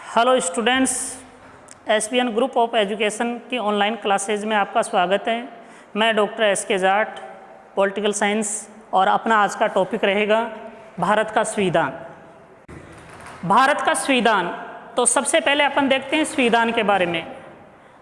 Hello students, SPN group of education की online classes में आपका स्वागत है। मैं doctor SK Jat, political science, और अपना आज का टॉपिक रहेगा भारत का संविधान। भारत का संविधान, तो सबसे पहले अपन देखते हैं संविधान के बारे में।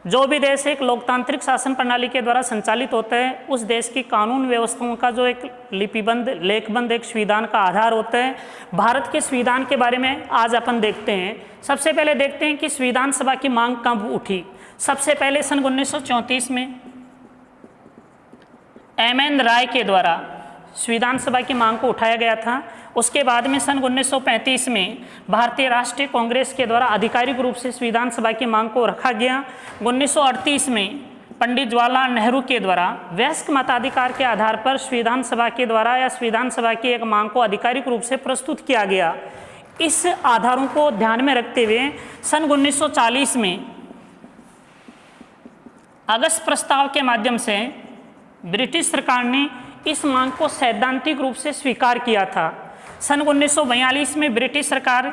जो भी देश एक लोकतांत्रिक शासन प्रणाली के द्वारा संचालित होता है, उस देश की कानून व्यवस्थाओं का जो एक लिपिबंध लेखबंध एक संविधान का आधार होता है। भारत के संविधान के बारे में आज अपन देखते हैं। सबसे पहले देखते हैं कि संविधान सभा की मांग कब उठी। सबसे पहले सन 1934 में एम.एन. राय के द्वारा संविधान सभा की मांग को उठाया गया था। उसके बाद में सन 1935 में भारतीय राष्ट्रीय कांग्रेस के द्वारा आधिकारिक रूप से संविधान सभा की मांग को रखा गया। 1938 में पंडित जवाहरलाल नेहरू के द्वारा वयस्क मताधिकार के आधार पर संविधान सभा के द्वारा या संविधान सभा की एक मांग को आधिकारिक रूप से प्रस्तुत किया गया। इस आधारों को ध्यान में रखते हुए सन 1940 में अगस्त प्रस्ताव के माध्यम से ब्रिटिश सरकार ने इस मांग को सैद्धांतिक रूप से स्वीकार किया था। सन 1942 में ब्रिटिश सरकार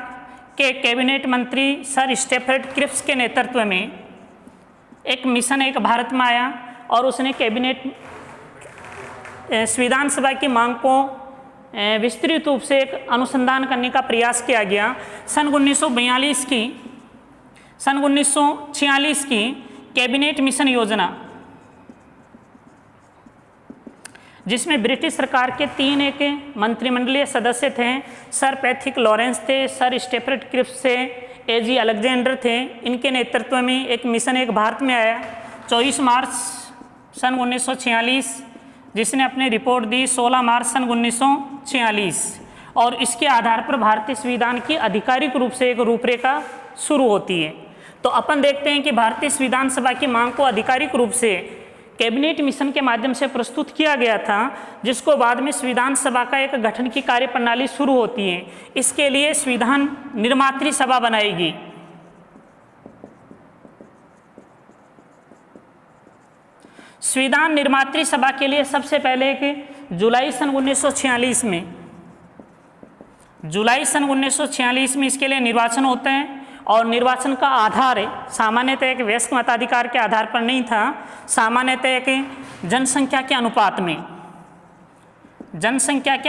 के कैबिनेट मंत्री सर स्टैफर्ड क्रिप्स के नेतृत्व में एक मिशन एक भारत में आया और उसने कैबिनेट संविधान सभा की मांग को विस्तृत रूप से एक अनुसंधान करने का प्रयास किया गया। सन 1946 की कैबिनेट मिशन योजना, जिसमें ब्रिटिश सरकार के 3 एक मंत्रिमंडलीय सदस्य थे। सर पैथिक लॉरेंस थे, सर स्टैफर्ड क्रिप्स थे, ए.जी. अलेक्जेंडर थे। इनके नेतृत्व में एक मिशन एक भारत में आया 24 मार्च सन 1946, जिसने अपनी रिपोर्ट दी 16 मार्च सन 1946, और इसके आधार पर भारतीय संविधान की आधिकारिक रूप से एक रूपरेखा शुरू होती है। तो अपन देखते हैं कि भारतीय संविधान सभा की मांग को आधिकारिक रूप से कैबिनेट मिशन के माध्यम से प्रस्तुत किया गया था, जिसको बाद में संविधान सभा का एक गठन की कार्यप्रणाली शुरू होती है। इसके लिए संविधान निर्मात्री सभा बनाएगी। संविधान निर्मात्री सभा के लिए सबसे पहले एक जुलाई सन 1946 में इसके लिए निर्वाचन होते हैं। और निर्वाचन का आधार सामान्यतः एक वयस्क मताधिकार के आधार पर नहीं था, सामान्यतः एक जनसंख्या के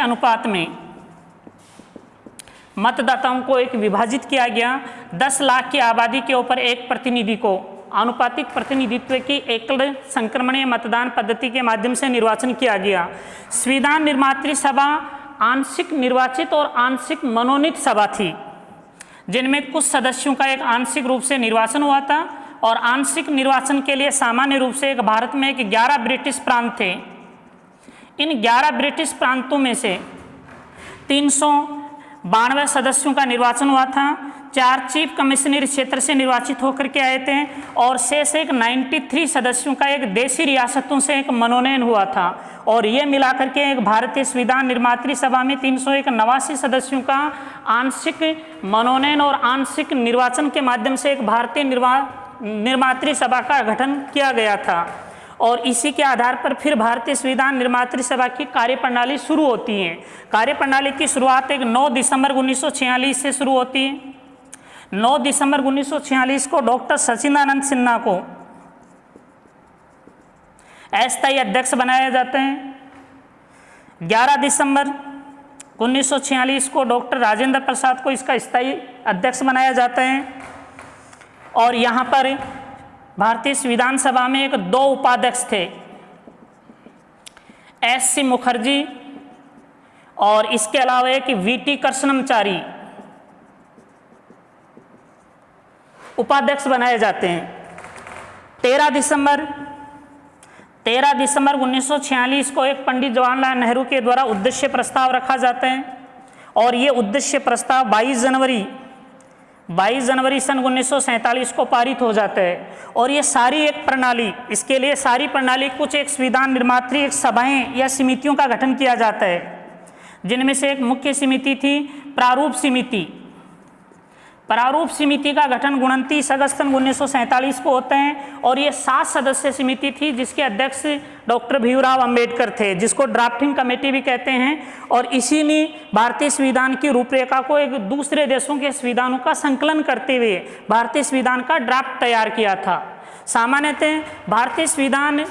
अनुपात में मतदाताओं को एक विभाजित किया गया। 10 लाख की आबादी के ऊपर एक प्रतिनिधि को आनुपातिक प्रतिनिधित्व की एकल संक्रमणीय मतदान पद्धति के माध्यम से निर्वाचन किया गया। संविधान निर्मात्री सभा आंशिक निर्वाचित और आंशिक मनोनीत सभा थी, जिनमें कुछ सदस्यों का एक आंशिक रूप से निर्वाचन हुआ था। और आंशिक निर्वाचन के लिए सामान्य रूप से एक भारत में 11 ब्रिटिश प्रांत थे। इन 11 ब्रिटिश प्रांतों में से 392 सदस्यों का निर्वाचन हुआ था। 4 चीफ कमिश्नर क्षेत्र से निर्वाचित होकर के आए थे, और शेष एक 93 सदस्यों का एक देशी रियासतों से एक मनोनयन हुआ था। और ये मिलाकर के एक भारतीय संविधान निर्मात्री सभा में 389 सदस्यों का आंशिक मनोनयन और आंशिक निर्वाचन के माध्यम से एक भारतीय निर्मात्री सभा का गठन किया गया था। और इसी के आधार पर फिर भारतीय संविधान निर्मात्री सभा की कार्यप्रणाली शुरू होती है। कार्यप्रणाली की शुरुआत एक 9 दिसंबर 1946 से शुरू होती है। 9 दिसंबर 1946 को डॉक्टर सचिदानंद सिन्हा को अस्थायी अध्यक्ष बनाया जाता है। 11 दिसंबर 1946 को डॉक्टर राजेंद्र प्रसाद को इसका स्थायी अध्यक्ष बनाया जाता है। और यहाँ पर भारतीय संविधान सभा में एक 2 उपाध्यक्ष थे, एस.सी. मुखर्जी और इसके अलावा एक वी.टी. कृष्णमचारी उपाध्यक्ष बनाए जाते हैं। 13 दिसंबर 1946 को एक पंडित जवाहरलाल नेहरू के द्वारा उद्देश्य प्रस्ताव रखा जाता है। और ये उद्देश्य प्रस्ताव 22 जनवरी सन 1947 को पारित हो जाता है। और ये सारी एक प्रणाली, इसके लिए सारी प्रणाली कुछ एक संविधान निर्मात्री एक सभाएं या समितियों का गठन किया जाता है, जिनमें से एक मुख्य समिति थी प्रारूप समिति। प्रारूप समिति का गठन 29 अगस्त 1947 को होता है और ये 7 सदस्य समिति थी जिसके अध्यक्ष डॉक्टर भीमराव अंबेडकर थे, जिसको ड्राफ्टिंग कमेटी भी कहते हैं। और इसी ने भारतीय संविधान की रूपरेखा को एक दूसरे देशों के संविधानों का संकलन करते हुए भारतीय संविधान का ड्राफ्ट तैयार किया था। सामान्यतः भारतीय संविधान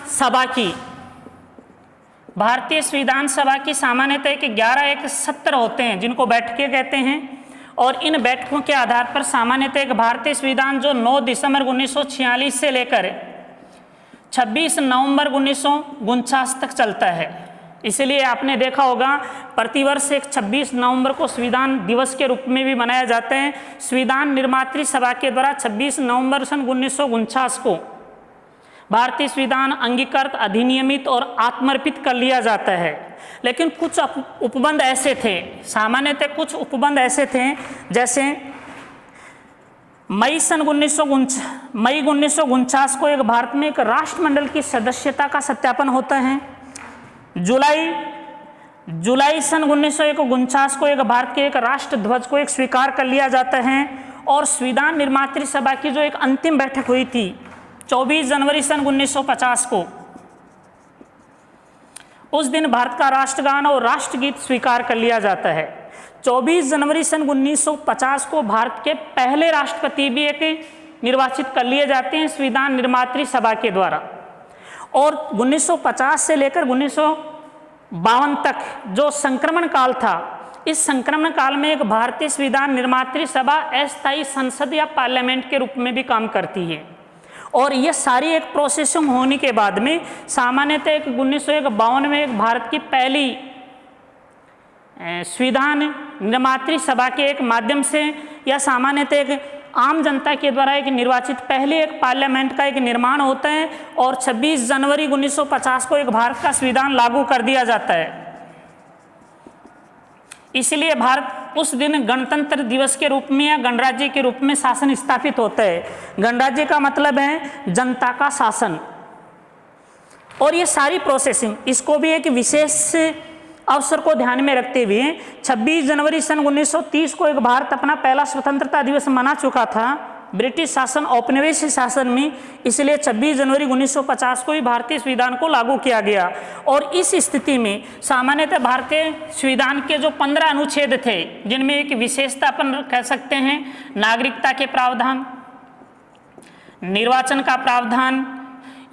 सभा की सामान्यतः के 11 एक सत्र होते हैं जिनको बैठकें कहते हैं। और इन बैठकों के आधार पर सामान्यतः एक भारतीय संविधान जो 9 दिसंबर 1946 से लेकर 26 नवंबर 1949 तक चलता है। इसलिए आपने देखा होगा प्रतिवर्ष एक 26 नवंबर को संविधान दिवस के रूप में भी मनाया जाता है। संविधान निर्मात्री सभा के द्वारा 26 नवंबर सन 1949 को भारतीय संविधान अंगीकृत, अधिनियमित और आत्मर्पित कर लिया जाता है। लेकिन कुछ उपबंध ऐसे थे, सामान्यतः कुछ उपबंध ऐसे थे, जैसे मई 1949 को एक भारत में एक राष्ट्रमंडल की सदस्यता का सत्यापन होता है। जुलाई सन 1949 को एक भारत के एक राष्ट्र ध्वज को एक स्वीकार कर लिया जाता है। और संविधान निर्मात्री सभा की जो एक अंतिम बैठक हुई थी 24 जनवरी सन 1950 को, उस दिन भारत का राष्ट्रगान और राष्ट्रगीत स्वीकार कर लिया जाता है। 24 जनवरी सन 1950 को भारत के पहले राष्ट्रपति भी एक निर्वाचित कर लिए जाते हैं संविधान निर्मात्री सभा के द्वारा। और 1950 से लेकर 1952 तक जो संक्रमण काल था, इस संक्रमण काल में एक भारतीय संविधान निर्मात्री सभा अस्थायी संसद या पार्लियामेंट के रूप में भी काम करती है। और ये सारी एक प्रोसेसिंग होने के बाद में सामान्यतः 1952 में एक भारत की पहली संविधान निर्मात्री सभा के एक माध्यम से या सामान्यतः एक आम जनता के द्वारा एक निर्वाचित पहले एक पार्लियामेंट का एक निर्माण होता है। और 26 जनवरी 1950 को एक भारत का संविधान लागू कर दिया जाता है। इसलिए भारत उस दिन गणतंत्र दिवस के रूप में या गणराज्य के रूप में शासन स्थापित होता है। गणराज्य का मतलब है जनता का शासन। और ये सारी प्रोसेसिंग, इसको भी एक विशेष अवसर को ध्यान में रखते हुए 26 जनवरी सन 1930 को एक भारत अपना पहला स्वतंत्रता दिवस मना चुका था ब्रिटिश शासन औपनिवेशिक शासन में। इसलिए 26 जनवरी 1950 को ही भारतीय संविधान को लागू किया गया। और इस स्थिति में सामान्यतः भारतीय संविधान के जो 15 अनुच्छेद थे, जिनमें एक विशेषता अपन कह सकते हैं नागरिकता के प्रावधान, निर्वाचन का प्रावधान,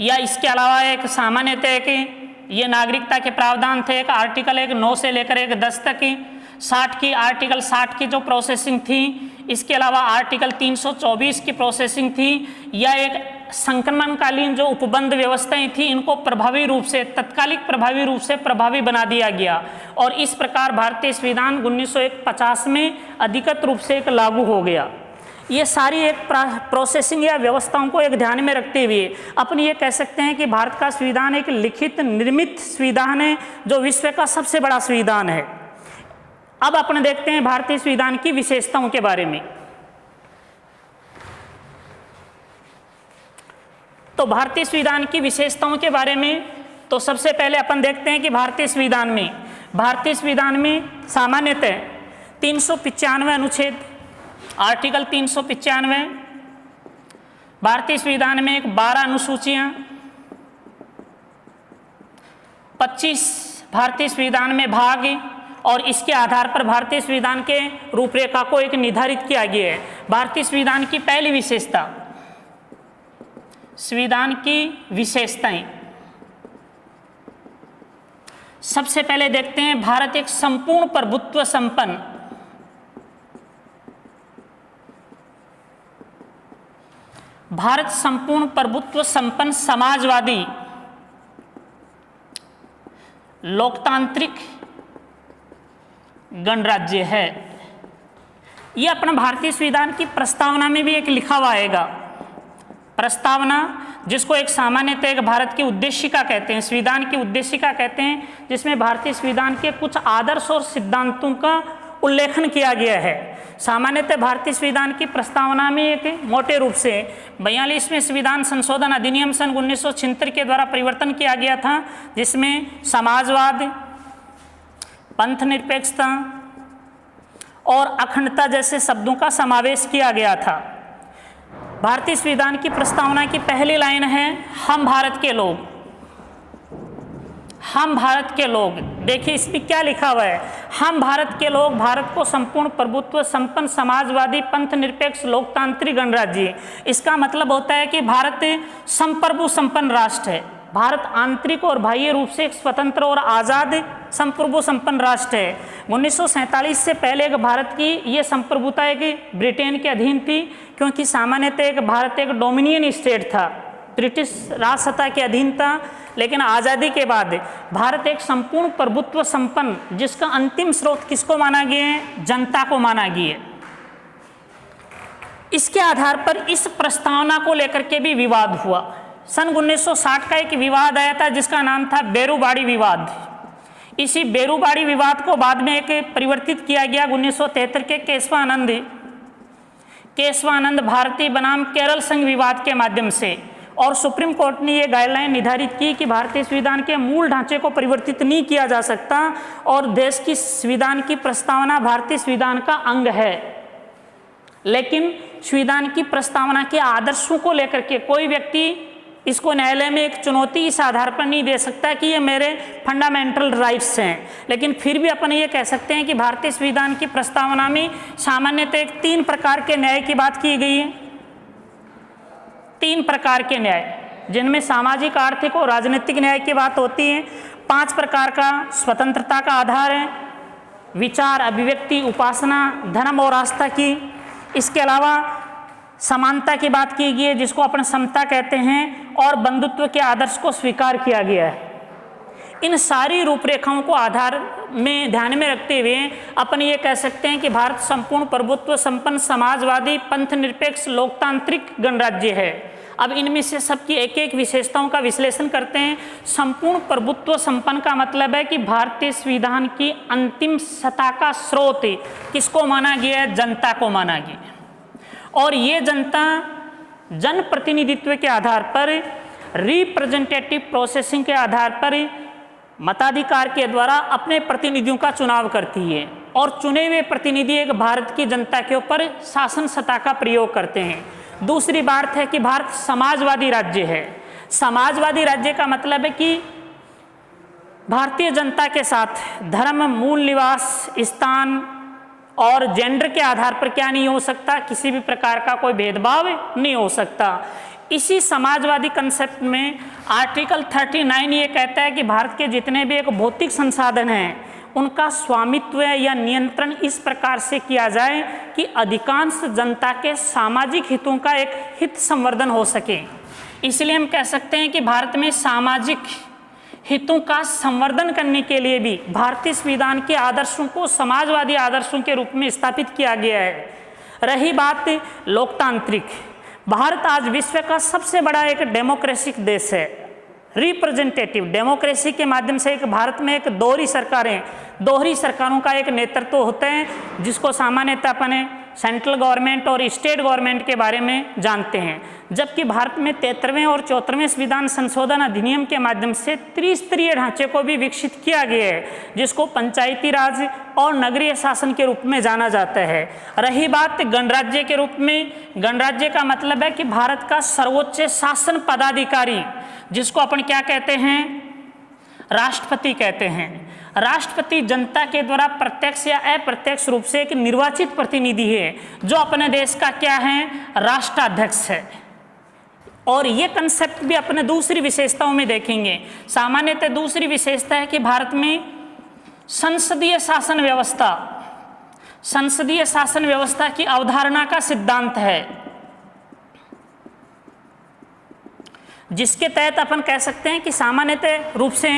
या इसके अलावा एक सामान्यतः कि ये नागरिकता के प्रावधान थे। एक आर्टिकल 9 से लेकर 10 तक की आर्टिकल 60 की जो प्रोसेसिंग थी, इसके अलावा आर्टिकल 324 की प्रोसेसिंग थी, या एक संक्रमणकालीन जो उपबंध व्यवस्थाएं थी, इनको प्रभावी रूप से तत्कालिक प्रभावी रूप से प्रभावी बना दिया गया। और इस प्रकार भारतीय संविधान 1950 में अधिकृत रूप से एक लागू हो गया। ये सारी एक प्रोसेसिंग या व्यवस्थाओं को एक ध्यान में रखते हुए अपन ये कह सकते हैं कि भारत का संविधान एक लिखित निर्मित संविधान है जो विश्व का सबसे बड़ा संविधान है। अब अपन देखते हैं भारतीय संविधान की विशेषताओं के बारे में। तो भारतीय संविधान की विशेषताओं के बारे में तो सबसे पहले अपन देखते हैं कि भारतीय संविधान में सामान्यतः 395 अनुच्छेद, आर्टिकल 395, भारतीय संविधान में एक 12 अनुसूचियां, 25 भारतीय संविधान में भाग, और इसके आधार पर भारतीय संविधान के रूपरेखा को एक निर्धारित किया गया है। भारतीय संविधान की पहली विशेषता, संविधान की विशेषताएं, सबसे पहले देखते हैं भारत एक संपूर्ण प्रभुत्व संपन्न समाजवादी लोकतांत्रिक गणराज्य है। यह अपना भारतीय संविधान की प्रस्तावना में भी एक लिखा हुआ आएगा। प्रस्तावना, जिसको एक सामान्यतः एक भारत की उद्देशिका कहते हैं, संविधान की उद्देशिका कहते हैं, जिसमें भारतीय संविधान के कुछ आदर्श और सिद्धांतों का उल्लेखन किया गया है। सामान्यतः भारतीय संविधान की प्रस्तावना में एक मोटे रूप से 42वें संविधान संशोधन अधिनियम सन 1976 के द्वारा परिवर्तन किया गया था, जिसमें समाजवाद, पंथ निरपेक्षता और अखंडता जैसे शब्दों का समावेश किया गया था। भारतीय संविधान की प्रस्तावना की पहली लाइन है, हम भारत के लोग। हम भारत के लोग, देखिए इसमें क्या लिखा हुआ है, हम भारत के लोग भारत को संपूर्ण प्रभुत्व संपन्न समाजवादी पंथ निरपेक्ष लोकतांत्रिक गणराज्य। इसका मतलब होता है कि भारत संप्रभु संपन्न राष्ट्र है। भारत आंतरिक और बाह्य रूप से एक स्वतंत्र और आज़ाद संप्रभु संपन्न राष्ट्र है। 1947 से पहले एक भारत की ये संप्रभुता एक ब्रिटेन के अधीन थी, क्योंकि सामान्यतः एक भारत एक डोमिनियन स्टेट था, ब्रिटिश राजसत्ता के अधीन था। लेकिन आज़ादी के बाद भारत एक संपूर्ण प्रभुत्व संपन्न, जिसका अंतिम स्रोत किसको माना गया है, जनता को माना गया है। इसके आधार पर इस प्रस्तावना को लेकर के भी विवाद हुआ। सन 1960 का एक विवाद आया था जिसका नाम था बेरूबाड़ी विवाद। इसी बेरूबाड़ी विवाद को बाद में एक परिवर्तित किया गया 1973 के केशवानंद भारती बनाम केरल संघ विवाद के माध्यम से। और सुप्रीम कोर्ट ने ये गाइडलाइन निर्धारित की कि भारतीय संविधान के मूल ढांचे को परिवर्तित नहीं किया जा सकता और देश की संविधान की प्रस्तावना भारतीय संविधान का अंग है। लेकिन संविधान की प्रस्तावना के आदर्शों को लेकर के कोई व्यक्ति इसको न्यायालय में एक चुनौती इस आधार पर नहीं दे सकता कि ये मेरे फंडामेंटल राइट्स हैं। लेकिन फिर भी अपन ये कह सकते हैं कि भारतीय संविधान की प्रस्तावना में सामान्यतः एक 3 प्रकार के न्याय की बात की गई है। 3 प्रकार के न्याय, जिनमें सामाजिक, आर्थिक और राजनीतिक न्याय की बात होती है। 5 प्रकार का स्वतंत्रता का आधार है, विचार, अभिव्यक्ति, उपासना, धर्म और आस्था की। इसके अलावा समानता की बात की गई है, जिसको अपन समता कहते हैं, और बंधुत्व के आदर्श को स्वीकार किया गया है। इन सारी रूपरेखाओं को आधार में ध्यान में रखते हुए अपन ये कह सकते हैं कि भारत संपूर्ण प्रभुत्व संपन्न समाजवादी पंथ निरपेक्ष लोकतांत्रिक गणराज्य है। अब इनमें से सबकी एक एक विशेषताओं का विश्लेषण करते हैं। संपूर्ण प्रभुत्व संपन्न का मतलब है कि भारतीय संविधान की अंतिम सत्ता का स्रोत किसको माना गया है, जनता को माना गया। और ये जनता जनप्रतिनिधित्व के आधार पर, रिप्रेजेंटेटिव प्रोसेसिंग के आधार पर मताधिकार के द्वारा अपने प्रतिनिधियों का चुनाव करती है। और चुने हुए प्रतिनिधि एक भारत की जनता के ऊपर शासन सत्ता का प्रयोग करते हैं। दूसरी बात है कि भारत समाजवादी राज्य है। समाजवादी राज्य का मतलब है कि भारतीय जनता के साथ धर्म, मूल निवास स्थान और जेंडर के आधार पर क्या नहीं हो सकता, किसी भी प्रकार का कोई भेदभाव नहीं हो सकता। इसी समाजवादी कंसेप्ट में आर्टिकल 39 ये कहता है कि भारत के जितने भी एक भौतिक संसाधन हैं उनका स्वामित्व या नियंत्रण इस प्रकार से किया जाए कि अधिकांश जनता के सामाजिक हितों का एक हित संवर्धन हो सके। इसलिए हम कह सकते हैं कि भारत में सामाजिक हितों का संवर्धन करने के लिए भी भारतीय संविधान के आदर्शों को समाजवादी आदर्शों के रूप में स्थापित किया गया है। रही बात लोकतांत्रिक, भारत आज विश्व का सबसे बड़ा एक डेमोक्रेटिक देश है। रिप्रेजेंटेटिव डेमोक्रेसी के माध्यम से एक भारत में एक दोहरी सरकारों का एक नेतृत्व होता है, जिसको सामान्यतः अपने सेंट्रल गवर्नमेंट और स्टेट गवर्नमेंट के बारे में जानते हैं। जबकि भारत में 73वें और 74वें संविधान संशोधन अधिनियम के माध्यम से त्रिस्तरीय ढांचे को भी विकसित किया गया है, जिसको पंचायती राज और नगरीय शासन के रूप में जाना जाता है। रही बात गणराज्य के रूप में, गणराज्य का मतलब है कि भारत का सर्वोच्च शासन पदाधिकारी, जिसको अपन क्या कहते हैं, राष्ट्रपति कहते हैं। राष्ट्रपति जनता के द्वारा प्रत्यक्ष या अप्रत्यक्ष रूप से एक निर्वाचित प्रतिनिधि है, जो अपने देश का क्या है, राष्ट्राध्यक्ष है। और ये कंसेप्ट भी अपने दूसरी विशेषताओं में देखेंगे। सामान्यतः दूसरी विशेषता है कि भारत में संसदीय शासन व्यवस्था की अवधारणा का सिद्धांत है, जिसके तहत अपन कह सकते हैं कि सामान्यतः रूप से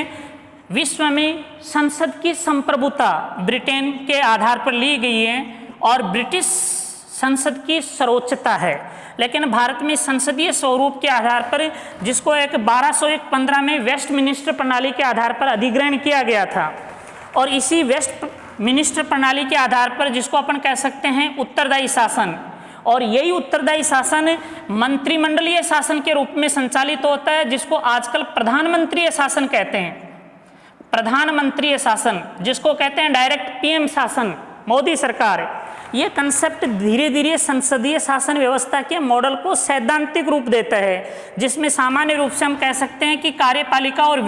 विश्व में संसद की संप्रभुता ब्रिटेन के आधार पर ली गई है और ब्रिटिश संसद की सर्वोच्चता है। लेकिन भारत में संसदीय स्वरूप के आधार पर, जिसको एक 1215 में वेस्टमिनिस्टर प्रणाली के आधार पर अधिग्रहण किया गया था, और इसी वेस्टमिनिस्टर प्रणाली के आधार पर जिसको अपन कह सकते हैं उत्तरदायी शासन, और यही उत्तरदायी शासन मंत्रिमंडलीय शासन के रूप में संचालित होता है, जिसको आजकल प्रधानमंत्रीय शासन कहते हैं। प्रधानमंत्रीय शासन जिसको कहते हैं डायरेक्ट पीएम शासन, मोदी सरकार। ये कंसेप्ट धीरे धीरे संसदीय शासन व्यवस्था के मॉडल को सैद्धांतिक रूप देता है, जिसमें सामान्य रूप से हम कह सकते हैं कि कार्यपालिका और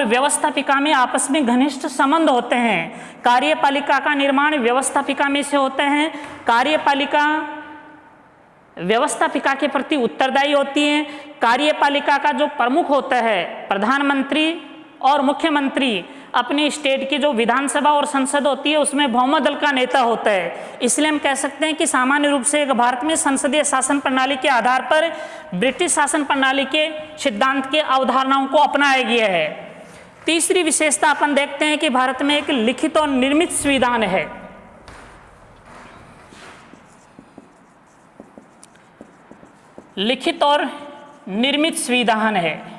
व्यवस्थापिका में आपस में घनिष्ठ संबंध होते हैं। कार्यपालिका का निर्माण व्यवस्थापिका में से होते हैं। कार्यपालिका व्यवस्थापिका के प्रति उत्तरदायी होती है। कार्यपालिका का जो प्रमुख होता है, प्रधानमंत्री और मुख्यमंत्री, अपने स्टेट की जो विधानसभा और संसद होती है उसमें बहुमत दल का नेता होता है। इसलिए हम कह सकते हैं कि सामान्य रूप से भारत में संसदीय शासन प्रणाली के आधार पर ब्रिटिश शासन प्रणाली के सिद्धांत के अवधारणाओं को अपनाया गया है। तीसरी विशेषता अपन देखते हैं कि भारत में एक लिखित और निर्मित संविधान है। लिखित और निर्मित संविधान है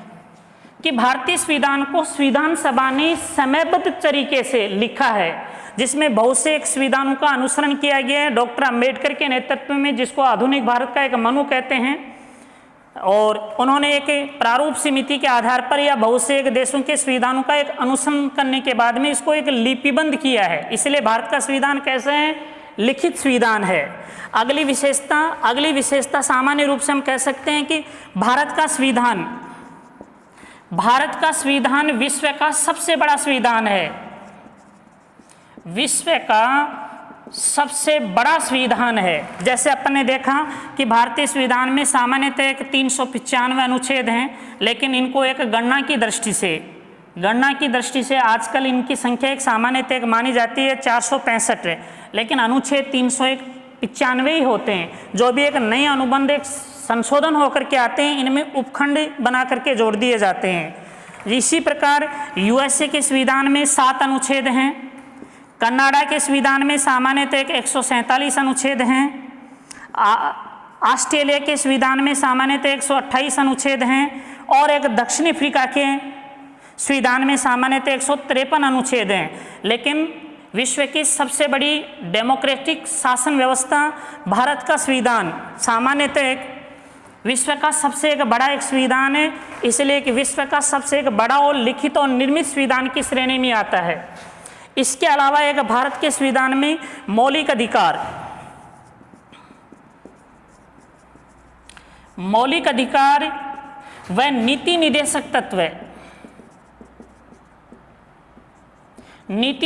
कि भारतीय संविधान को संविधान सभा ने समयबद्ध तरीके से लिखा है, जिसमें बहुत से एक संविधानों का अनुसरण किया गया है डॉक्टर अंबेडकर के नेतृत्व में, जिसको आधुनिक भारत का एक मनु कहते हैं। और उन्होंने एक प्रारूप समिति के आधार पर या बहुत से एक देशों के संविधानों का एक अनुसरण करने के बाद में इसको एक लिपिबद्ध किया है। इसलिए भारत का संविधान कैसे है? लिखित संविधान है। अगली विशेषता सामान्य रूप से हम कह सकते हैं कि भारत का संविधान विश्व का सबसे बड़ा संविधान है। विश्व का सबसे बड़ा संविधान है। जैसे अपन ने देखा कि भारतीय संविधान में सामान्यतः 395 अनुच्छेद हैं, लेकिन इनको एक गणना की दृष्टि से आजकल इनकी संख्या एक सामान्यतः मानी जाती है 465, लेकिन अनुच्छेद 395 ही होते हैं। जो भी एक नए अनुबंध एक संशोधन होकर के आते हैं, इनमें उपखंड बना करके जोड़ दिए जाते हैं। इसी प्रकार यूएसए के संविधान में 7 अनुच्छेद हैं। कनाडा के संविधान में सामान्यतः 147 अनुच्छेद हैं। ऑस्ट्रेलिया के संविधान में सामान्यतः 128 अनुच्छेद हैं और एक दक्षिण अफ्रीका के संविधान में सामान्यतः 153 अनुच्छेद हैं। लेकिन विश्व की सबसे बड़ी डेमोक्रेटिक शासन व्यवस्था भारत का संविधान सामान्यतः विश्व का सबसे एक बड़ा एक संविधान है, इसलिए कि विश्व का सबसे एक बड़ा और लिखित और निर्मित संविधान की श्रेणी में आता है। इसके अलावा एक भारत के संविधान में मौलिक अधिकार व नीति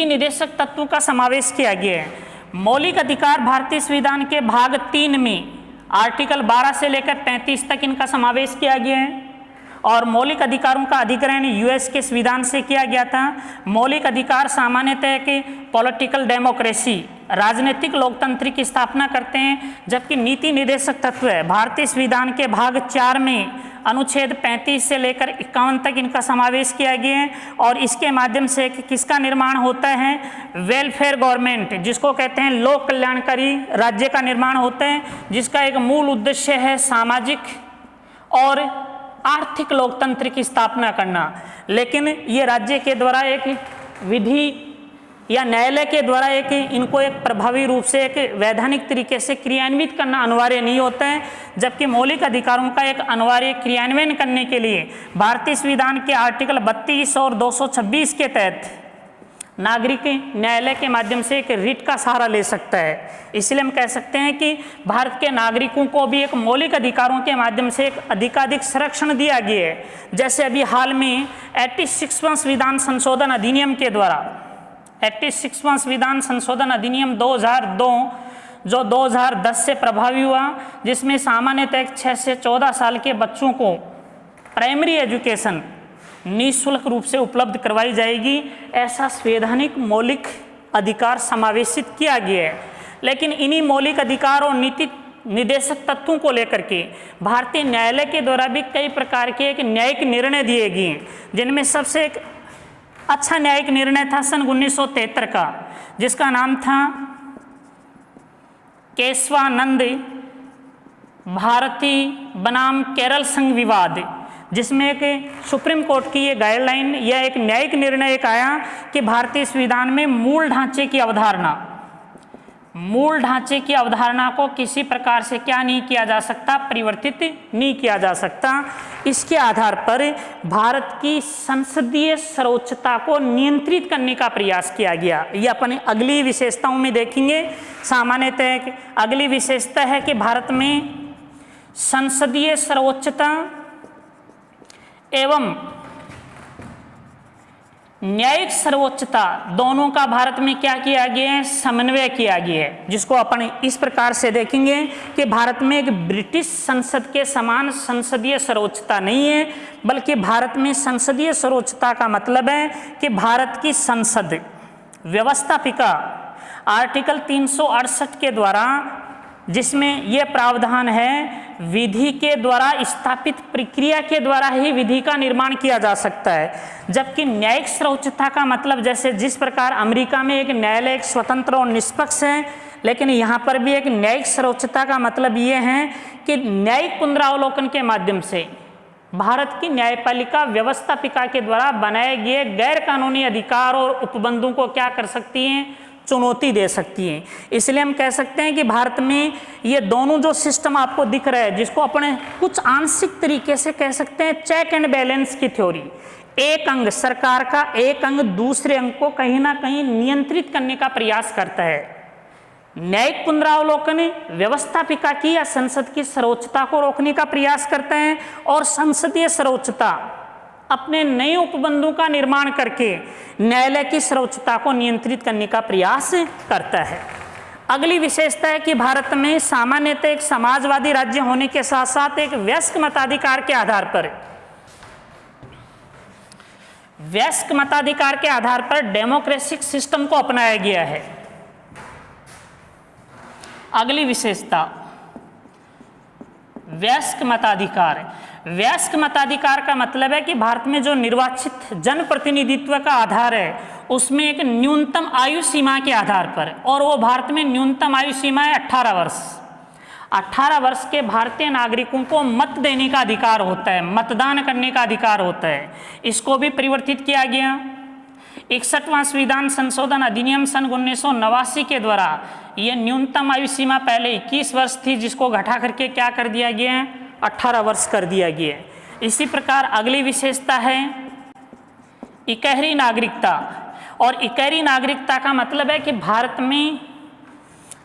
निर्देशक तत्वों का समावेश किया गया है। मौलिक अधिकार भारतीय संविधान के भाग 3 में आर्टिकल 12 से लेकर 35 तक इनका समावेश किया गया है। और मौलिक अधिकारों का अधिग्रहण यूएस के संविधान से किया गया था। मौलिक अधिकार सामान्यतः कि पॉलिटिकल डेमोक्रेसी, राजनीतिक लोकतंत्र की स्थापना करते हैं, जबकि नीति निर्देशक तत्व है भारतीय संविधान के भाग 4 में अनुच्छेद 35 से लेकर 51 तक इनका समावेश किया गया है। और इसके माध्यम से किसका निर्माण होता है? वेलफेयर गवर्नमेंट, जिसको कहते हैं लोक कल्याणकारी राज्य का निर्माण होता है, जिसका एक मूल उद्देश्य है सामाजिक और आर्थिक लोकतंत्र की स्थापना करना। लेकिन ये राज्य के द्वारा एक विधि या न्यायालय के द्वारा इनको एक प्रभावी रूप से एक वैधानिक तरीके से क्रियान्वित करना अनिवार्य नहीं होता है, जबकि मौलिक अधिकारों का एक अनिवार्य क्रियान्वयन करने के लिए भारतीय संविधान के आर्टिकल 32 और 226 के तहत नागरिक न्यायालय के माध्यम से एक रिट का सहारा ले सकता है। इसलिए हम कह सकते हैं कि भारत के नागरिकों को भी एक मौलिक अधिकारों के माध्यम से एक अधिकाधिक संरक्षण दिया गया है। जैसे अभी हाल में 86वां संविधान संशोधन अधिनियम के द्वारा 86वां संविधान संशोधन अधिनियम 2002 जो 2010 से प्रभावी हुआ, जिसमें सामान्यतः 6 से 14 साल के बच्चों को प्राइमरी एजुकेशन निःशुल्क रूप से उपलब्ध करवाई जाएगी, ऐसा संवैधानिक मौलिक अधिकार समावेशित किया गया है। लेकिन इन्हीं मौलिक अधिकार और नीति निर्देशक तत्वों को लेकर के भारतीय न्यायालय के द्वारा भी कई प्रकार के एक न्यायिक निर्णय दिए गए हैं, जिनमें सबसे एक अच्छा न्यायिक निर्णय था सन 1973 का, जिसका नाम था केशवानंद भारती बनाम केरल संघ विवाद, जिसमें एक सुप्रीम कोर्ट की ये गाइडलाइन या एक न्यायिक निर्णय एक आया कि भारतीय संविधान में मूल ढांचे की अवधारणा मूल ढांचे की अवधारणा को किसी प्रकार से क्या नहीं किया जा सकता, परिवर्तित नहीं किया जा सकता। इसके आधार पर भारत की संसदीय सर्वोच्चता को नियंत्रित करने का प्रयास किया गया। ये अपने अगली विशेषताओं में देखेंगे। सामान्यतः अगली विशेषता है कि भारत में संसदीय सर्वोच्चता एवं न्यायिक सर्वोच्चता दोनों का भारत में क्या किया गया है, समन्वय किया गया है, जिसको अपन इस प्रकार से देखेंगे कि भारत में एक ब्रिटिश संसद के समान संसदीय सर्वोच्चता नहीं है, बल्कि भारत में संसदीय सर्वोच्चता का मतलब है कि भारत की संसद व्यवस्थापिका आर्टिकल 368 के द्वारा, जिसमें यह प्रावधान है विधि के द्वारा स्थापित प्रक्रिया के द्वारा ही विधि का निर्माण किया जा सकता है। जबकि न्यायिक सर्वोच्चता का मतलब, जैसे जिस प्रकार अमेरिका में एक न्यायालय एक स्वतंत्र और निष्पक्ष है, लेकिन यहाँ पर भी एक न्यायिक सर्वोच्चता का मतलब ये है कि न्यायिक पुनरावलोकन के माध्यम से भारत की न्यायपालिका व्यवस्थापिका के द्वारा बनाए गए गैर कानूनी अधिकार और उपबंधों को क्या कर सकती हैं, चुनौती दे सकती है। इसलिए हम कह सकते हैं कि भारत में ये दोनों जो सिस्टम आपको दिख रहा है, जिसको अपने कुछ आंशिक तरीके से कह सकते हैं चेक एंड बैलेंस की थ्योरी, एक अंग सरकार का एक अंग दूसरे अंग को कहीं ना कहीं नियंत्रित करने का प्रयास करता है। न्यायिक पुनरावलोकन व्यवस्थापिका की या संसद की सर्वोच्चता को रोकने का प्रयास करता है, और संसदीय सर्वोच्चता अपने नए उपबंधों का निर्माण करके न्यायालय की सर्वोच्चता को नियंत्रित करने का प्रयास करता है। अगली विशेषता है कि भारत में सामान्यतः एक समाजवादी राज्य होने के साथ साथ एक वयस्क मताधिकार के आधार पर डेमोक्रेटिक सिस्टम को अपनाया गया है। अगली विशेषता वयस्क मताधिकार। वयस्क मताधिकार का मतलब है कि भारत में जो निर्वाचित जनप्रतिनिधित्व का आधार है, उसमें एक न्यूनतम आयु सीमा के आधार पर, और वो भारत में न्यूनतम आयु सीमा है 18 वर्ष। 18 वर्ष के भारतीय नागरिकों को मत देने का अधिकार होता है, मतदान करने का अधिकार होता है। इसको भी परिवर्तित किया गया। 61वां संविधान संशोधन अधिनियम सन 1989 के द्वारा यह न्यूनतम आयु सीमा पहले 21 वर्ष थी, जिसको घटा करके क्या कर दिया गया है, 18 वर्ष कर दिया गया है। इसी प्रकार अगली विशेषता है इकहरी नागरिकता। और इकहरी नागरिकता का मतलब है कि भारत में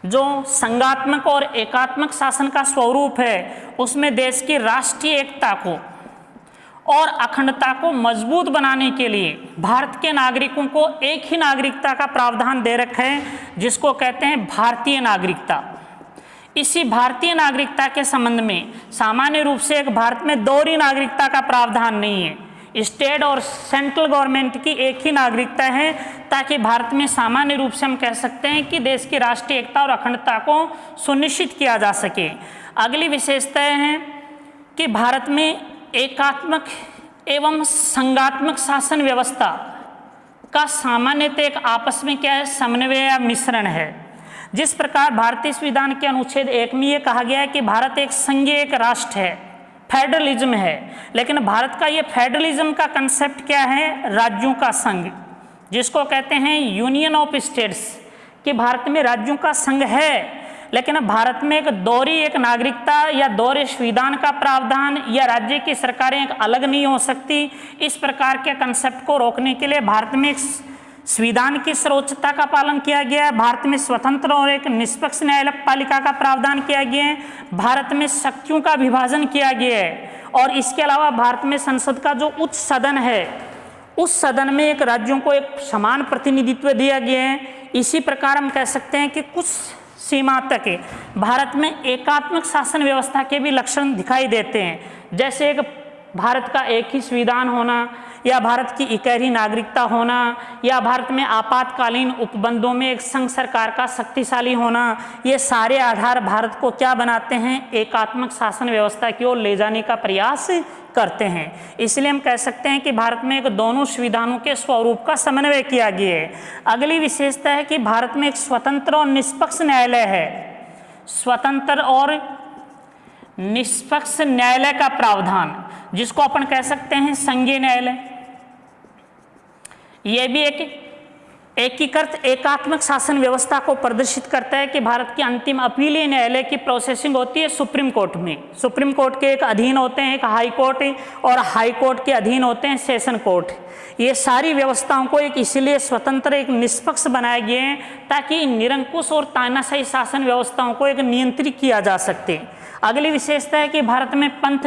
जो संघात्मक और एकात्मक शासन का स्वरूप है, उसमें देश की राष्ट्रीय एकता को और अखंडता को मजबूत बनाने के लिए भारत के नागरिकों को एक ही नागरिकता का प्रावधान दे रखा है, जिसको कहते हैं भारतीय नागरिकता। इसी भारतीय नागरिकता के संबंध में सामान्य रूप से एक भारत में दोहरी नागरिकता का प्रावधान नहीं है। स्टेट और सेंट्रल गवर्नमेंट की एक ही नागरिकता है, ताकि भारत में सामान्य रूप से हम कह सकते हैं कि देश की राष्ट्रीय एकता और अखंडता को सुनिश्चित किया जा सके। अगली विशेषताएं हैं कि भारत में एकात्मक एवं संघात्मक शासन व्यवस्था का सामान्यतः एक आपस में क्या है, समन्वय या मिश्रण है। जिस प्रकार भारतीय संविधान के अनुच्छेद 1 में ये कहा गया है कि भारत एक संघीय एक राष्ट्र है, फेडरलिज्म है, लेकिन भारत का ये फेडरलिज्म का कंसेप्ट क्या है, राज्यों का संघ, जिसको कहते हैं यूनियन ऑफ स्टेट्स, कि भारत में राज्यों का संघ है, लेकिन भारत में एक दोहरी एक नागरिकता या दोहरे संविधान का प्रावधान या राज्य की सरकारें एक अलग नहीं हो सकती। इस प्रकार के कंसेप्ट को रोकने के लिए भारत में एक संविधान की सर्वोच्चता का पालन किया गया है, भारत में स्वतंत्र और एक निष्पक्ष न्यायपालिका का प्रावधान किया गया है, भारत में शक्तियों का विभाजन किया गया है, और इसके अलावा भारत में संसद का जो उच्च सदन है, उस सदन में एक राज्यों को एक समान प्रतिनिधित्व दिया गया है। इसी प्रकार हम कह सकते हैं कि कुछ सीमा तक भारत में एकात्मक शासन व्यवस्था के भी लक्षण दिखाई देते हैं, जैसे एक भारत का एक ही संविधान होना, या भारत की इकहरी नागरिकता होना, या भारत में आपातकालीन उपबंधों में एक संघ सरकार का शक्तिशाली होना। ये सारे आधार भारत को क्या बनाते हैं, एकात्मक शासन व्यवस्था की ओर ले जाने का प्रयास करते हैं। इसलिए हम कह सकते हैं कि भारत में एक दोनों संविधानों के स्वरूप का समन्वय किया गया है। अगली विशेषता है कि भारत में एक स्वतंत्र और निष्पक्ष न्यायालय है। स्वतंत्र और निष्पक्ष न्यायालय का प्रावधान, जिसको अपन कह सकते हैं संघीय न्यायालय, यह भी एक एकीकृत एकात्मक शासन व्यवस्था को प्रदर्शित करता है कि भारत की अंतिम अपीलीय न्यायालय की प्रोसेसिंग होती है सुप्रीम कोर्ट में। सुप्रीम कोर्ट के एक अधीन होते हैं एक हाई कोर्ट, और हाई कोर्ट के अधीन होते हैं सेशन कोर्ट। ये सारी व्यवस्थाओं को एक इसलिए स्वतंत्र, एक निष्पक्ष बनाए गए हैं ताकि इन निरंकुश और तानाशाही शासन व्यवस्थाओं को एक नियंत्रित किया जा सके। अगली विशेषता है कि भारत में पंथ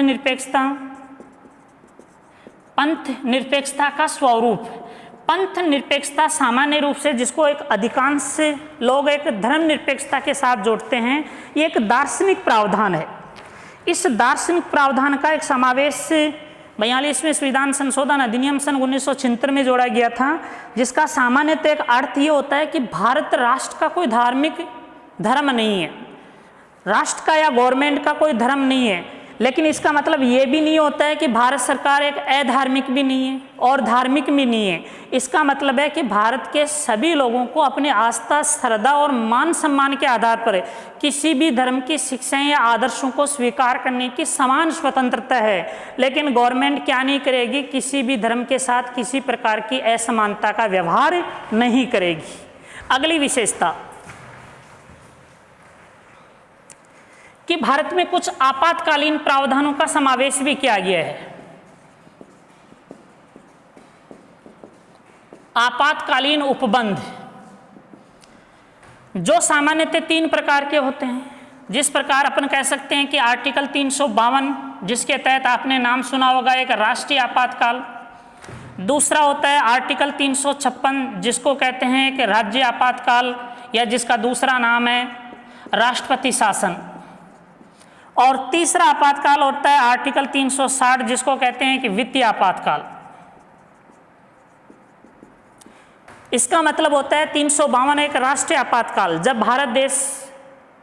निरपेक्षता का स्वरूप। पंथ निरपेक्षता सामान्य रूप से, जिसको एक अधिकांश लोग एक धर्म निरपेक्षता के साथ जोड़ते हैं, ये एक दार्शनिक प्रावधान है। इस दार्शनिक प्रावधान का एक समावेश 42वें संविधान संशोधन अधिनियम सन 1976 में जोड़ा गया था, जिसका सामान्यतः एक अर्थ ये होता है कि भारत राष्ट्र का कोई धार्मिक धर्म नहीं है, राष्ट्र का या गवर्नमेंट का कोई धर्म नहीं है। लेकिन इसका मतलब ये भी नहीं होता है कि भारत सरकार एक अधार्मिक भी नहीं है और धार्मिक भी नहीं है। इसका मतलब है कि भारत के सभी लोगों को अपनी आस्था, श्रद्धा और मान सम्मान के आधार पर किसी भी धर्म की शिक्षाएं या आदर्शों को स्वीकार करने की समान स्वतंत्रता है। लेकिन गवर्नमेंट क्या नहीं करेगी, किसी भी धर्म के साथ किसी प्रकार की असमानता का व्यवहार नहीं करेगी। अगली विशेषता कि भारत में कुछ आपातकालीन प्रावधानों का समावेश भी किया गया है। आपातकालीन उपबंध जो सामान्यतः 3 प्रकार के होते हैं। जिस प्रकार अपन कह सकते हैं कि आर्टिकल 352, जिसके तहत आपने नाम सुना होगा, एक राष्ट्रीय आपातकाल। दूसरा होता है आर्टिकल 356, जिसको कहते हैं कि राज्य आपातकाल, या जिसका दूसरा नाम है राष्ट्रपति शासन। और तीसरा आपातकाल होता है आर्टिकल 360, जिसको कहते हैं कि वित्तीय आपातकाल। इसका मतलब होता है 352 एक राष्ट्रीय आपातकाल, जब भारत देश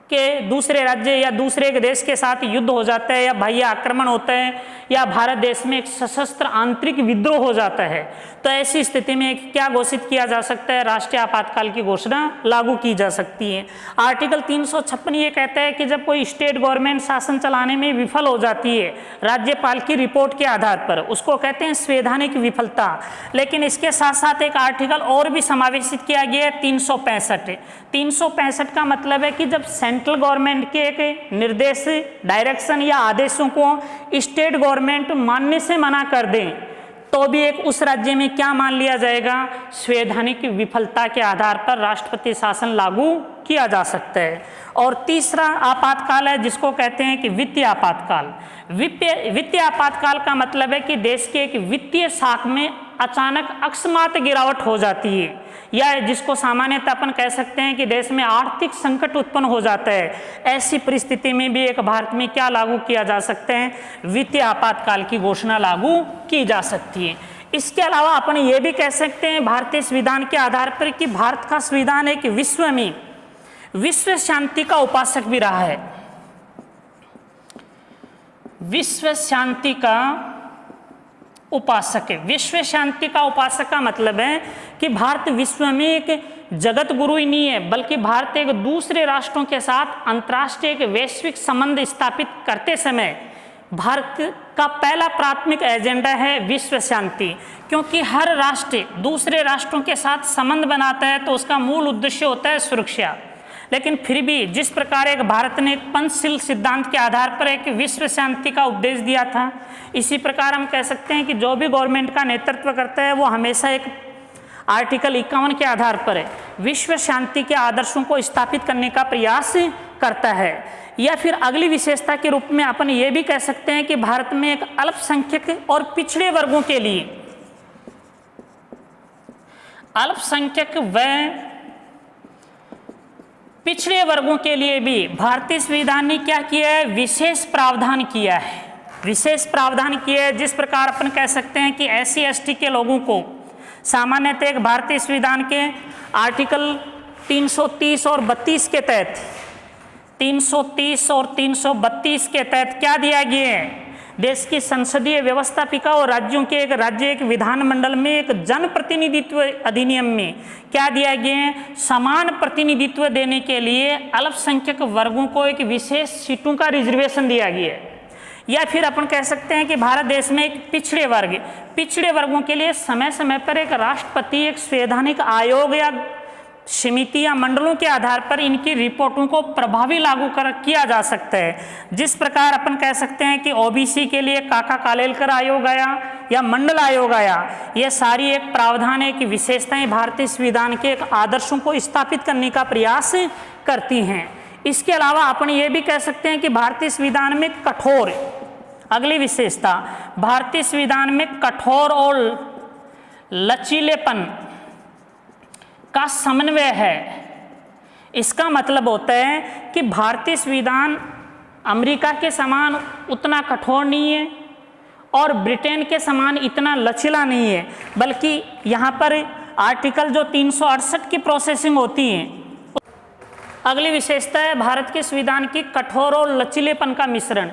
के दूसरे राज्य या दूसरे एक देश के साथ युद्ध हो जाता है, या बाह्य आक्रमण होता है, या भारत देश में एक सशस्त्र आंतरिक विद्रोह हो जाता है, तो ऐसी स्थिति में क्या घोषित किया जा सकता है, राष्ट्रीय आपातकाल की घोषणा लागू की जा सकती है। आर्टिकल 356 ये कहता है कि जब कोई स्टेट गवर्नमेंट शासन चलाने में विफल हो जाती है राज्यपाल की रिपोर्ट के आधार पर, उसको कहते हैं संवैधानिक विफलता। लेकिन इसके साथ साथ एक आर्टिकल और भी समावेशित किया गया है, 365। 365 का मतलब है कि जब सेंट्रल गवर्नमेंट के एक निर्देश, डायरेक्शन या आदेशों को स्टेट गवर्नमेंट मानने से मना कर दें, तो भी एक उस राज्य में क्या मान लिया जाएगा, संवैधानिक विफलता के आधार पर राष्ट्रपति शासन लागू किया जा सकता है। और तीसरा आपातकाल है जिसको कहते हैं कि वित्तीय आपातकाल। वित्तीय आपातकाल का मतलब है कि देश के एक वित्तीय साख में अचानक अकस्मात गिरावट हो जाती है, या जिसको सामान्यतः अपन कह सकते हैं कि देश में आर्थिक संकट उत्पन्न हो जाता है। ऐसी परिस्थिति में भी एक भारत में क्या लागू किया जा सकते हैं, वित्तीय आपातकाल की घोषणा लागू की जा सकती है। इसके अलावा अपन ये भी कह सकते हैं भारतीय संविधान के आधार पर कि भारत का संविधान एक विश्व में विश्व शांति का उपासक भी रहा है। विश्व शांति का उपासक है। विश्व शांति का उपासक का मतलब है कि भारत विश्व में एक जगत गुरु ही नहीं है, बल्कि भारत एक दूसरे राष्ट्रों के साथ अंतर्राष्ट्रीय एक वैश्विक संबंध स्थापित करते समय भारत का पहला प्राथमिक एजेंडा है विश्व शांति। क्योंकि हर राष्ट्र दूसरे राष्ट्रों के साथ संबंध बनाता है तो उसका मूल उद्देश्य होता है सुरक्षा। लेकिन फिर भी जिस प्रकार एक भारत ने एक पंचशील सिद्धांत के आधार पर एक विश्व शांति का उपदेश दिया था, इसी प्रकार हम कह सकते हैं कि जो भी गवर्नमेंट का नेतृत्व करता है वो हमेशा एक आर्टिकल 51 के आधार पर विश्व शांति के आदर्शों को स्थापित करने का प्रयास करता है। या फिर अगली विशेषता के रूप में अपन ये भी कह सकते हैं कि भारत में एक अल्पसंख्यक और पिछड़े वर्गों के लिए, अल्पसंख्यक व पिछड़े वर्गों के लिए भी भारतीय संविधान ने क्या किया है, विशेष प्रावधान किया है। विशेष प्रावधान किया है जिस प्रकार अपन कह सकते हैं कि SC/ST के लोगों को सामान्यतः एक भारतीय संविधान के आर्टिकल 330 और 32 के तहत 330 और 332 के तहत क्या दिया गया है, देश की संसदीय व्यवस्थापिका और राज्यों के एक राज्य एक विधानमंडल में एक जन प्रतिनिधित्व अधिनियम में क्या दिया गया है, समान प्रतिनिधित्व देने के लिए अल्पसंख्यक वर्गों को एक विशेष सीटों का रिजर्वेशन दिया गया है। या फिर अपन कह सकते हैं कि भारत देश में एक पिछड़े वर्गों के लिए समय समय पर एक राष्ट्रपति एक संवैधानिक आयोग या समिति या मंडलों के आधार पर इनकी रिपोर्टों को प्रभावी लागू किया जा सकता है। जिस प्रकार अपन कह सकते हैं कि ओबीसी के लिए काका कालेलकर आयोग आया या मंडल आयोग आया, ये सारी एक प्रावधान है कि विशेषताएं भारतीय संविधान के एक आदर्शों को स्थापित करने का प्रयास करती हैं। इसके अलावा अपन ये भी कह सकते हैं कि भारतीय संविधान में कठोर, अगली विशेषता, भारतीय संविधान में कठोर और लचीलेपन का समन्वय है। इसका मतलब होता है कि भारतीय संविधान अमेरिका के समान उतना कठोर नहीं है और ब्रिटेन के समान इतना लचीला नहीं है, बल्कि यहाँ पर आर्टिकल जो 368 की प्रोसेसिंग होती है। अगली विशेषता है भारत के संविधान की कठोर और लचीलेपन का मिश्रण।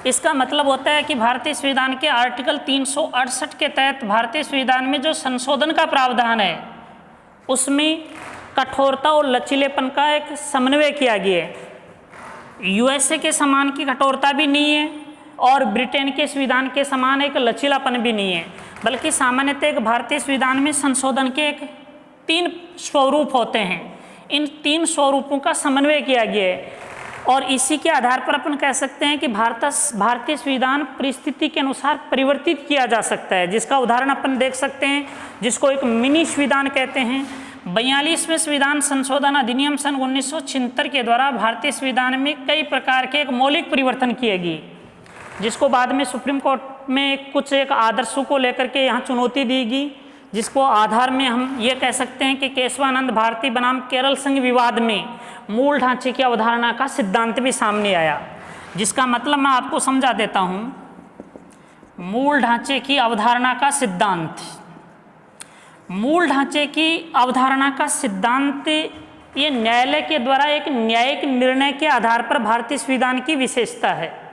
इसका मतलब होता है कि भारतीय संविधान के आर्टिकल 368 के तहत भारतीय संविधान में जो संशोधन का प्रावधान है उसमें कठोरता और लचीलेपन का एक समन्वय किया गया है। यूएसए के समान की कठोरता भी नहीं है और ब्रिटेन के संविधान के समान एक लचीलापन भी नहीं है, बल्कि सामान्यतः एक भारतीय संविधान में संशोधन के एक 3 स्वरूप होते हैं। इन 3 स्वरूपों का समन्वय किया गया है और इसी के आधार पर अपन कह सकते हैं कि भारतीय संविधान परिस्थिति के अनुसार परिवर्तित किया जा सकता है, जिसका उदाहरण अपन देख सकते हैं, जिसको एक मिनी संविधान कहते हैं। 42वें संविधान संशोधन अधिनियम सन 1976 के द्वारा भारतीय संविधान में कई प्रकार के एक मौलिक परिवर्तन किए गए, जिसको बाद में सुप्रीम कोर्ट में कुछ एक आदर्शों को लेकर के यहाँ चुनौती दी गई, जिसको आधार में हम ये कह सकते हैं कि केशवानंद भारती बनाम केरल संघ विवाद में मूल ढांचे की अवधारणा का सिद्धांत भी सामने आया। जिसका मतलब मैं आपको समझा देता हूँ। मूल ढांचे की अवधारणा का सिद्धांत, मूल ढांचे की अवधारणा का सिद्धांत ये न्यायालय के द्वारा एक न्यायिक निर्णय के आधार पर भारतीय संविधान की विशेषता है।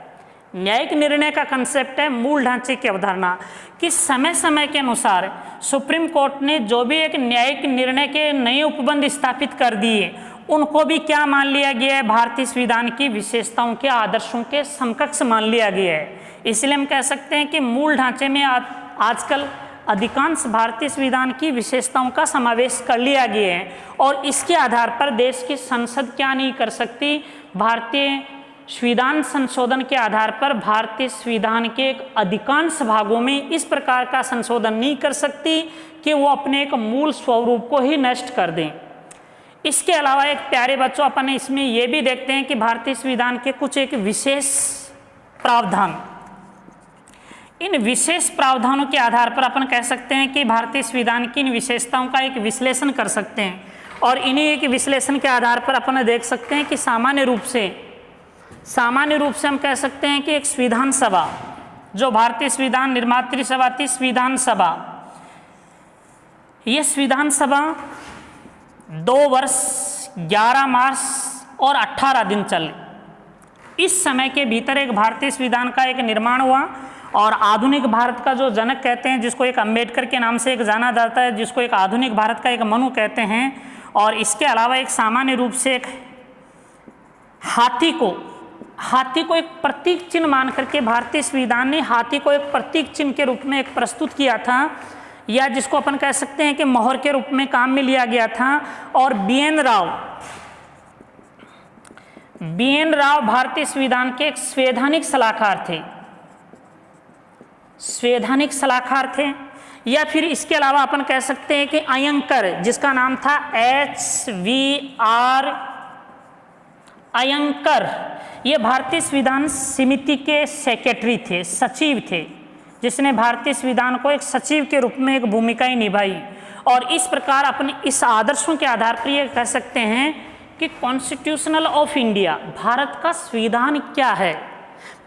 न्यायिक निर्णय का कंसेप्ट है मूल ढांचे की अवधारणा कि समय समय के अनुसार सुप्रीम कोर्ट ने जो भी एक न्यायिक निर्णय के नए उपबंध स्थापित कर दिए, उनको भी क्या मान लिया गया है, भारतीय संविधान की विशेषताओं के आदर्शों के समकक्ष मान लिया गया है। इसलिए हम कह सकते हैं कि मूल ढांचे में आजकल अधिकांश भारतीय संविधान की विशेषताओं का समावेश कर लिया गया है और इसके आधार पर देश की संसद क्या नहीं कर सकती, भारतीय संविधान संशोधन के आधार पर भारतीय संविधान के एक अधिकांश भागों में इस प्रकार का संशोधन नहीं कर सकती कि वो अपने एक मूल स्वरूप को ही नष्ट कर दें। इसके अलावा एक प्यारे बच्चों, अपन इसमें ये भी देखते हैं कि भारतीय संविधान के कुछ एक विशेष प्रावधान, इन विशेष प्रावधानों के आधार पर अपन कह सकते हैं कि भारतीय संविधान की इन विशेषताओं का एक विश्लेषण कर सकते हैं और इन्हीं एक विश्लेषण के आधार पर अपन देख सकते हैं कि सामान्य रूप से हम कह सकते हैं कि एक संविधान सभा, जो भारतीय संविधान निर्मात्री सभा थी, संविधान सभा, ये संविधान सभा 2 वर्ष 11 मास और 18 दिन चली। इस समय के भीतर एक भारतीय संविधान का एक निर्माण हुआ और आधुनिक भारत का जो जनक कहते हैं, जिसको एक अम्बेडकर के नाम से एक जाना जाता है, जिसको एक आधुनिक भारत का एक मनु कहते हैं, और इसके अलावा एक सामान्य रूप से एक हाथी को एक प्रतीक चिन्ह मान करके भारतीय संविधान ने हाथी को एक प्रतीक चिन्ह के रूप में एक प्रस्तुत किया था, या जिसको अपन कह सकते हैं कि मोहर के रूप में काम में लिया गया था। और बी.एन. राव भारतीय संविधान के एक संवैधानिक सलाहकार थे, या फिर इसके अलावा अपन कह सकते हैं कि अयंकर, जिसका नाम था H.V.R. अयंकर, ये भारतीय संविधान समिति के सेक्रेटरी थे, सचिव थे, जिसने भारतीय संविधान को एक सचिव के रूप में एक भूमिका निभाई। और इस प्रकार अपने इस आदर्शों के आधार पर ये कह सकते हैं कि कॉन्स्टिट्यूशनल ऑफ इंडिया, भारत का संविधान क्या है,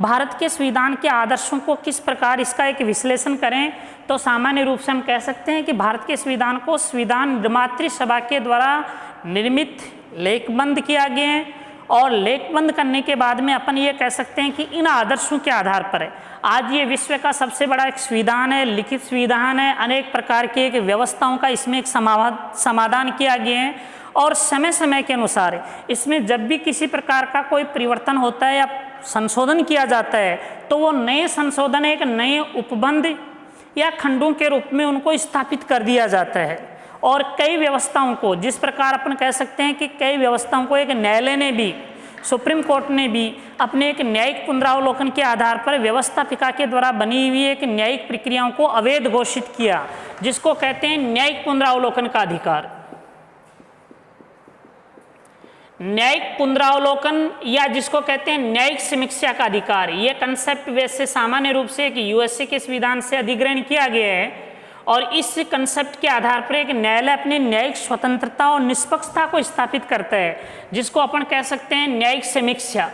भारत के संविधान के आदर्शों को किस प्रकार इसका एक विश्लेषण करें, तो सामान्य रूप से हम कह सकते हैं कि भारत के संविधान को संविधान निर्मात्री सभा के द्वारा निर्मित लेखबंद किया गया है। और लेखबंद करने के बाद में अपन ये कह सकते हैं कि इन आदर्शों के आधार पर आज ये विश्व का सबसे बड़ा एक संविधान है, लिखित संविधान है, अनेक प्रकार की एक व्यवस्थाओं का इसमें एक समाधान किया गया है। और समय समय के अनुसार इसमें जब भी किसी प्रकार का कोई परिवर्तन होता है या संशोधन किया जाता है तो वो नए संशोधन एक नए उपबंध या खंडों के रूप में उनको स्थापित कर दिया जाता है। और कई व्यवस्थाओं को, जिस प्रकार अपन कह सकते हैं कि कई व्यवस्थाओं को एक न्यायालय ने भी, सुप्रीम कोर्ट ने भी अपने एक न्यायिक पुनरावलोकन के आधार पर व्यवस्थापिका के द्वारा बनी हुई एक न्यायिक प्रक्रियाओं को अवैध घोषित किया, जिसको कहते हैं न्यायिक पुनरावलोकन का अधिकार। न्यायिक पुनरावलोकन या जिसको कहते हैं न्यायिक समीक्षा का अधिकार, ये कंसेप्ट वैसे सामान्य रूप से एक यूएसए के संविधान से अधिग्रहण किया गया है और इस कंसेप्ट के आधार पर एक न्यायालय अपनी न्यायिक स्वतंत्रता और निष्पक्षता को स्थापित करता है, जिसको अपन कह सकते हैं न्यायिक समीक्षा।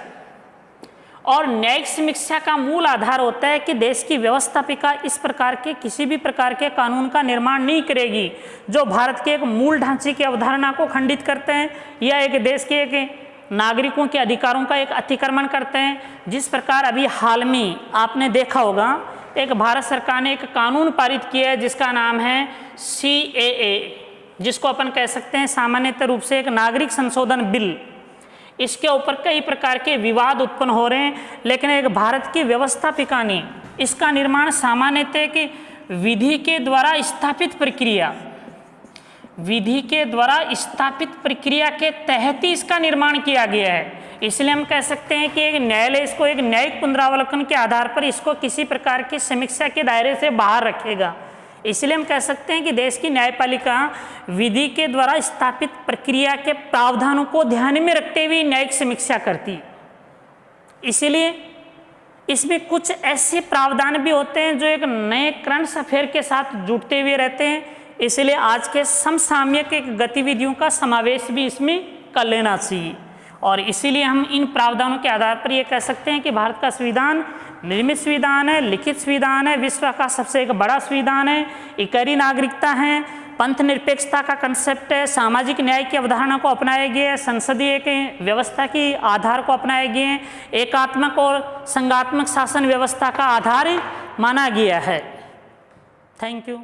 और न्यायिक समीक्षा का मूल आधार होता है कि देश की व्यवस्थापिका इस प्रकार के किसी भी प्रकार के कानून का निर्माण नहीं करेगी जो भारत के एक मूल ढांचे की अवधारणा को खंडित करते हैं या एक देश के एक नागरिकों के अधिकारों का एक अतिक्रमण करते हैं। जिस प्रकार अभी हाल में आपने देखा होगा, एक भारत सरकार ने एक कानून पारित किया है जिसका नाम है CAA, जिसको अपन कह सकते हैं सामान्यतः रूप से एक नागरिक संशोधन बिल। इसके ऊपर कई प्रकार के विवाद उत्पन्न हो रहे हैं, लेकिन एक भारत की व्यवस्थापिका ने इसका निर्माण सामान्यतः कि विधि के द्वारा स्थापित प्रक्रिया के तहत ही इसका निर्माण किया गया है। इसलिए हम कह सकते हैं कि एक न्यायालय इसको एक न्यायिक पुनरावलोकन के आधार पर इसको किसी प्रकार की समीक्षा के दायरे से बाहर रखेगा। इसलिए हम कह सकते हैं कि देश की न्यायपालिका विधि के द्वारा स्थापित प्रक्रिया के प्रावधानों को ध्यान में रखते हुए न्यायिक समीक्षा करती। इसीलिए इसमें कुछ ऐसे प्रावधान भी होते हैं जो एक नए करंट अफेयर के साथ जुड़ते हुए रहते हैं, इसलिए आज के समसामयिक गतिविधियों का समावेश भी इसमें कर लेना चाहिए। और इसीलिए हम इन प्रावधानों के आधार पर ये कह सकते हैं कि भारत का संविधान निर्मित संविधान है, लिखित संविधान है, विश्व का सबसे एक बड़ा संविधान है, इकहरी नागरिकता है, पंथ निरपेक्षता का कंसेप्ट है, सामाजिक न्याय की अवधारणा को अपनाया गया है, संसदीय के व्यवस्था की आधार को अपनाए गए हैं, एकात्मक और संघात्मक शासन व्यवस्था का आधार माना गया है। Thank you.